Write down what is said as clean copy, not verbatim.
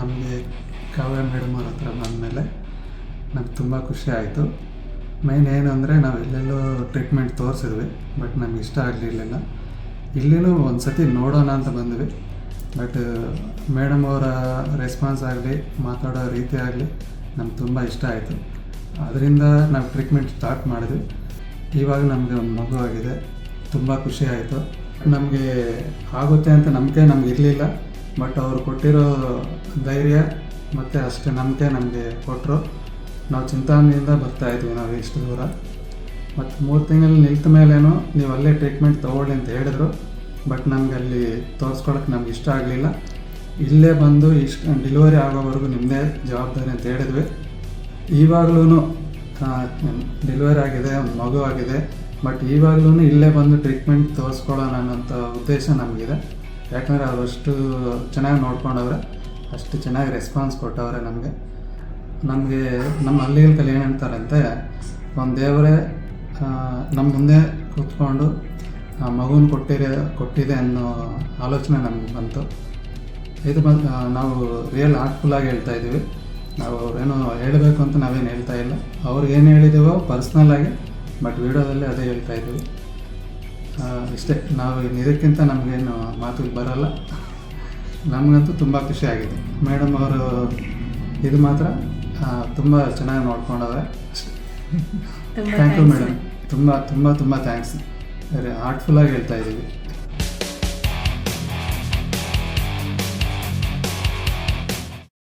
ನಮಗೆ ಕಾವ್ಯ ಮೇಡಮ್ ಅವ್ರ ಹತ್ರ ಬಂದಮೇಲೆ ನಮ್ಗೆ ತುಂಬ ಖುಷಿ ಆಯಿತು. ಮೈನ್ ಏನು ಅಂದರೆ ನಾವು ಎಲ್ಲೆಲ್ಲೋ ಟ್ರೀಟ್ಮೆಂಟ್ ತೋರಿಸಿದ್ವಿ, ಬಟ್ ನಮ್ಗೆ ಇಷ್ಟ ಆಗಲಿಲ್ಲ. ಇಲ್ಲಿನೂ ಒಂದು ಸತಿ ನೋಡೋಣ ಅಂತ ಬಂದ್ವಿ, ಬಟ್ ಮೇಡಮ್ ಅವರ ರೆಸ್ಪಾನ್ಸ್ ಆಗಲಿ, ಮಾತಾಡೋ ರೀತಿ ಆಗಲಿ ನಮ್ಗೆ ತುಂಬ ಇಷ್ಟ ಆಯಿತು. ಅದರಿಂದ ನಾವು ಟ್ರೀಟ್ಮೆಂಟ್ ಸ್ಟಾರ್ಟ್ ಮಾಡಿದ್ವಿ. ಇವಾಗ ನಮಗೆ ಒಂದು ಮಗು ಆಗಿದೆ, ತುಂಬ ಖುಷಿ ಆಯಿತು. ನಮಗೆ ಆಗುತ್ತೆ ಅಂತ ನಂಬಿಕೆ ನಮ್ಗೆ ಇರಲಿಲ್ಲ, ಬಟ್ ಅವರು ಕೊಟ್ಟಿರೋ ಧೈರ್ಯ ಮತ್ತು ಅಷ್ಟು ನಂಬಿಕೆ ನಮಗೆ ಕೊಟ್ಟರು. ನಾವು ಚಿಂತಾಮಣಿಯಿಂದ ಬರ್ತಾಯಿದ್ವಿ ನಾವು ಇಷ್ಟು ದೂರ. ಮತ್ತು 3 ತಿಂಗಳು ನಿಲ್ತ ಮೇಲೇನೂ ನೀವು ಅಲ್ಲೇ ಟ್ರೀಟ್ಮೆಂಟ್ ತೊಗೊಳ್ಳಿ ಅಂತ ಹೇಳಿದ್ರು, ಬಟ್ ನಮ್ಗೆ ಅಲ್ಲಿ ತೋರಿಸ್ಕೊಳಕ್ಕೆ ನಮ್ಗೆ ಇಷ್ಟ ಆಗಲಿಲ್ಲ. ಇಲ್ಲೇ ಬಂದು ಇಷ್ಟು ಡೆಲಿವರಿ ಆಗೋವರೆಗೂ ನಿಮ್ಮದೇ ಜವಾಬ್ದಾರಿ ಅಂತ ಹೇಳಿದ್ವಿ. ಇವಾಗ್ಲೂ ಡೆಲಿವರಿ ಆಗಿದೆ, ಒಂದು ಮಗು ಆಗಿದೆ, ಬಟ್ ಇವಾಗ್ಲೂ ಇಲ್ಲೇ ಬಂದು ಟ್ರೀಟ್ಮೆಂಟ್ ತೋರಿಸ್ಕೊಳ್ಳೋಣ ಅನ್ನೋಂಥ ಉದ್ದೇಶ ನಮಗಿದೆ. ಯಾಕಂದರೆ ಅವರು ಅಷ್ಟು ಚೆನ್ನಾಗಿ ನೋಡ್ಕೊಂಡವ್ರೆ, ಅಷ್ಟು ಚೆನ್ನಾಗಿ ರೆಸ್ಪಾನ್ಸ್ ಕೊಟ್ಟವ್ರೆ ನಮಗೆ. ನಮ್ಮ ಹಳ್ಳಿಗಳಲ್ಲಿ ಏನು ಹೇಳ್ತಾರಂತೆ, ಒಂದು ದೇವರೇ ನಮ್ಮ ಮುಂದೆ ಕೂತ್ಕೊಂಡು ಮಗುನ ಕೊಟ್ಟಿದೆ ಅನ್ನೋ ಆಲೋಚನೆ ನಮ್ಗೆ ಬಂತು. ಇದು ನಾವು ರಿಯಲ್ ಹಾರ್ಟ್ಫುಲ್ಲಾಗಿ ಹೇಳ್ತಾ ಇದ್ದೀವಿ. ನಾವು ಏನೋ ಹೇಳಬೇಕು ಅಂತ ನಾವೇನು ಹೇಳ್ತಾ ಇಲ್ಲ, ಅವ್ರಿಗೆ ಏನು ಹೇಳಿದ್ದೀವೋ ಪರ್ಸ್ನಲ್ಲಾಗಿ, ಬಟ್ ವಿಡಿಯೋದಲ್ಲಿ ಅದೇ ಹೇಳ್ತಾ ಇದ್ದೀವಿ. ಇಷ್ಟೇ, ನಾವು ಇದಕ್ಕಿಂತ ನಮಗೇನು ಮಾತು ಬರೋಲ್ಲ. ನಮಗಂತೂ ತುಂಬ ಖುಷಿಯಾಗಿದೆ. ಮೇಡಮ್ ಅವರು ಇದು ಮಾತ್ರ ತುಂಬ ಚೆನ್ನಾಗಿ ನೋಡ್ಕೊಂಡವ್ರೆ. ಥ್ಯಾಂಕ್ ಯು ಮೇಡಮ್, ತುಂಬ ತುಂಬ ತುಂಬ ಥ್ಯಾಂಕ್ಸ್. ಹಾರ್ಟ್ಫುಲ್ಲಾಗಿ ಹೇಳ್ತಾ ಇದ್ದೀವಿ.